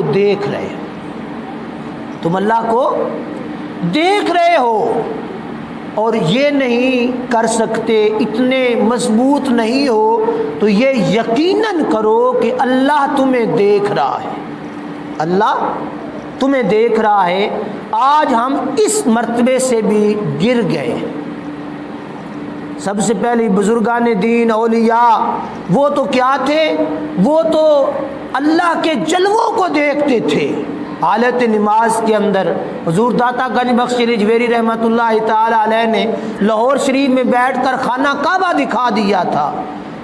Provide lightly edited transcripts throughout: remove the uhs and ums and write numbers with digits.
کو دیکھ رہے ہو، تم اللہ کو دیکھ رہے ہو اور یہ نہیں کر سکتے، اتنے مضبوط نہیں ہو، تو یہ یقیناً کرو کہ اللہ تمہیں دیکھ رہا ہے، اللہ تمہیں دیکھ رہا ہے۔ آج ہم اس مرتبے سے بھی گر گئے۔ سب سے پہلے بزرگان دین، اولیاء، وہ تو کیا تھے؟ وہ تو اللہ کے جلووں کو دیکھتے تھے۔ حالت نماز کے اندر حضور داتا گنج بخش رجویری رحمۃ اللہ تعالی علیہ نے لاہور شریف میں بیٹھ کر خانہ کعبہ دکھا دیا تھا،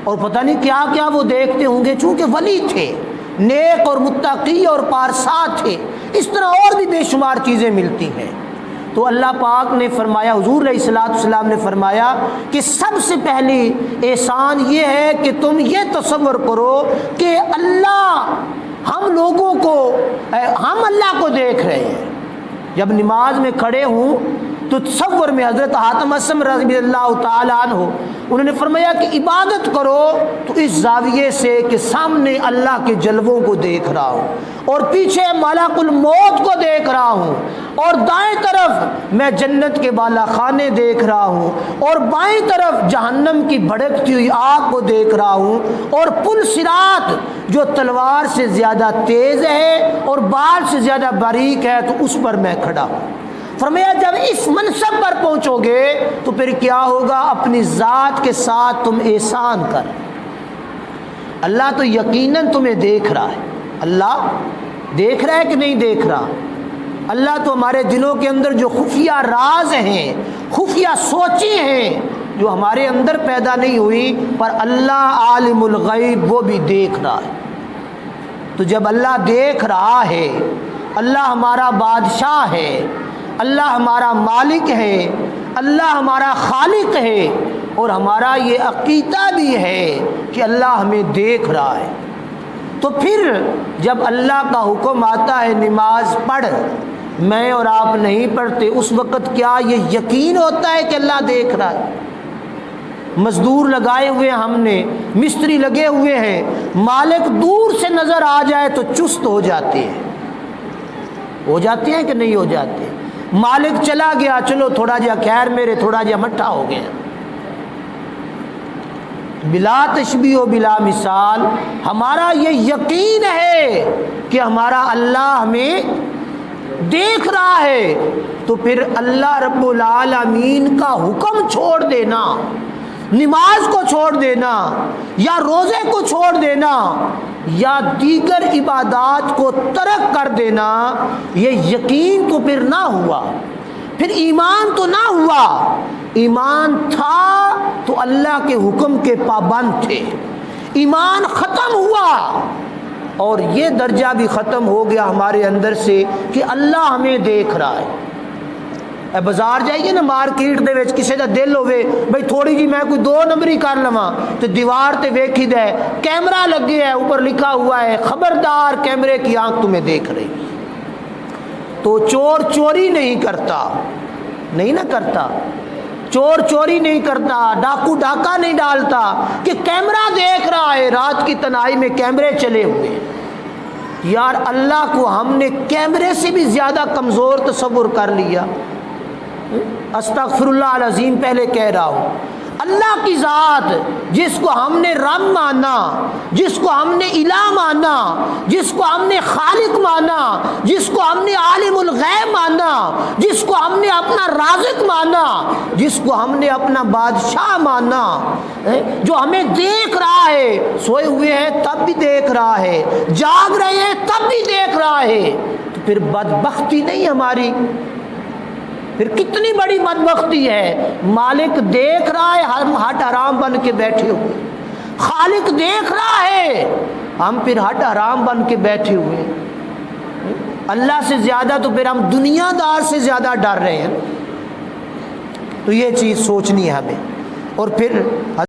اور پتہ نہیں کیا کیا وہ دیکھتے ہوں گے، چونکہ ولی تھے، نیک اور متقی اور پارسا تھے۔ اس طرح اور بھی بے شمار چیزیں ملتی ہیں۔ تو اللہ پاک نے فرمایا، حضور علیہ الصلوۃ والسلام نے فرمایا کہ سب سے پہلی احسان یہ ہے کہ تم یہ تصور کرو کہ اللہ ہم لوگوں کو، ہم اللہ کو دیکھ رہے ہیں۔ جب نماز میں کھڑے ہوں تو تصور میں حضرت حاتم اسم رضی اللہ تعالیٰ عنہ انہوں نے فرمایا کہ عبادت کرو تو اس زاویے سے کہ سامنے اللہ کے جلووں کو دیکھ رہا ہوں، اور پیچھے ملک الموت کو دیکھ رہا ہوں، اور دائیں طرف میں جنت کے بالا خانے دیکھ رہا ہوں، اور بائیں طرف جہنم کی بھڑکتی ہوئی آگ کو دیکھ رہا ہوں، اور پل صراط جو تلوار سے زیادہ تیز ہے اور بال سے زیادہ باریک ہے، تو اس پر میں کھڑا ہوں۔ فرمایا جب اس منصب پر پہنچو گے تو پھر کیا ہوگا؟ اپنی ذات کے ساتھ تم احسان کر، اللہ تو یقیناً تمہیں دیکھ رہا ہے۔ اللہ دیکھ رہا ہے کہ نہیں دیکھ رہا؟ اللہ تو ہمارے دلوں کے اندر جو خفیہ راز ہیں، خفیہ سوچیں ہیں جو ہمارے اندر پیدا نہیں ہوئی، پر اللہ عالم الغیب وہ بھی دیکھ رہا ہے۔ تو جب اللہ دیکھ رہا ہے، اللہ ہمارا بادشاہ ہے، اللہ ہمارا مالک ہے، اللہ ہمارا خالق ہے، اور ہمارا یہ عقیدہ بھی ہے کہ اللہ ہمیں دیکھ رہا ہے، تو پھر جب اللہ کا حکم آتا ہے نماز پڑھ، میں اور آپ نہیں پڑھتے، اس وقت کیا یہ یقین ہوتا ہے کہ اللہ دیکھ رہا ہے؟ مزدور لگائے ہوئے ہم نے، مستری لگے ہوئے ہیں، مالک دور سے نظر آ جائے تو چست ہو جاتے ہیں، ہو جاتے ہیں کہ نہیں ہو جاتے؟ مالک چلا گیا، چلو تھوڑا جا خیر میرے، تھوڑا جا مٹھا ہو گیا۔ بلا تشبیہ و بلا مثال ہمارا یہ یقین ہے کہ ہمارا اللہ ہمیں دیکھ رہا ہے، تو پھر اللہ رب العالمین کا حکم چھوڑ دینا، نماز کو چھوڑ دینا، یا روزے کو چھوڑ دینا، یا دیگر عبادات کو ترک کر دینا، یہ یقین تو پھر نہ ہوا، پھر ایمان تو نہ ہوا۔ ایمان تھا تو اللہ کے حکم کے پابند تھے، ایمان ختم ہوا اور یہ درجہ بھی ختم ہو گیا ہمارے اندر سے کہ اللہ ہمیں دیکھ رہا ہے۔ بازار جائیے نا، مارکیٹ دے وچ کسی دا دل ہوئے بھئی تھوڑی جی میں کوئی 2 نمبری کر لواں، تو دیوار تے ویکھی دے کیمرہ لگے ہے، اوپر لکھا ہوا ہے خبردار کیمرے کی آنکھ تمہیں دیکھ رہی۔ تو چور چوری نہیں کرتا، نہیں نہ کرتا، چور چوری نہیں کرتا، ڈاکو ڈاکہ نہیں ڈالتا کہ کیمرہ دیکھ رہا ہے، رات کی تنہائی میں کیمرے چلے ہوئے۔ یار اللہ کو ہم نے کیمرے سے بھی زیادہ کمزور تصور کر لیا۔ استغفر اللہ العظیم پہلے کہہ رہا ہوں، اللہ کی ذات جس کو ہم نے رب مانا، جس کو ہم نے الہ مانا، جس کو ہم نے خالق مانا، جس کو ہم نے عالم الغیب مانا، جس کو ہم نے اپنا رازق مانا، جس کو ہم نے اپنا بادشاہ مانا، جو ہمیں دیکھ رہا ہے، سوئے ہوئے ہیں تب بھی دیکھ رہا ہے، جاگ رہے ہیں تب بھی دیکھ رہا ہے، تو پھر بدبختی نہیں ہماری؟ پھر کتنی بڑی بدبختی ہے۔ مالک دیکھ رہا ہے، ہم ہٹ حرام بن کے بیٹھے ہوئے، خالق دیکھ رہا ہے، ہم پھر ہٹ حرام بن کے بیٹھے ہوئے۔ اللہ سے زیادہ تو پھر ہم دنیا دار سے زیادہ ڈر رہے ہیں۔ تو یہ چیز سوچنی ہے ہمیں۔ اور پھر